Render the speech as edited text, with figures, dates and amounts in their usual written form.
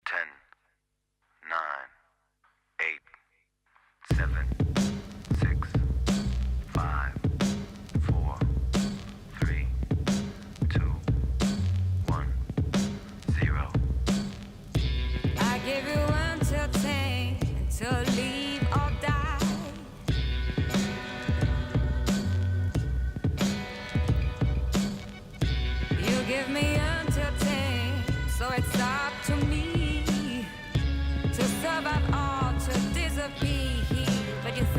10, 9, 8, 7, 6, 5, 4, 3, 2, 1, 0. I give you 1 till 10, till leave or die. You give me until 10, so it's up to me to survive or to disappear.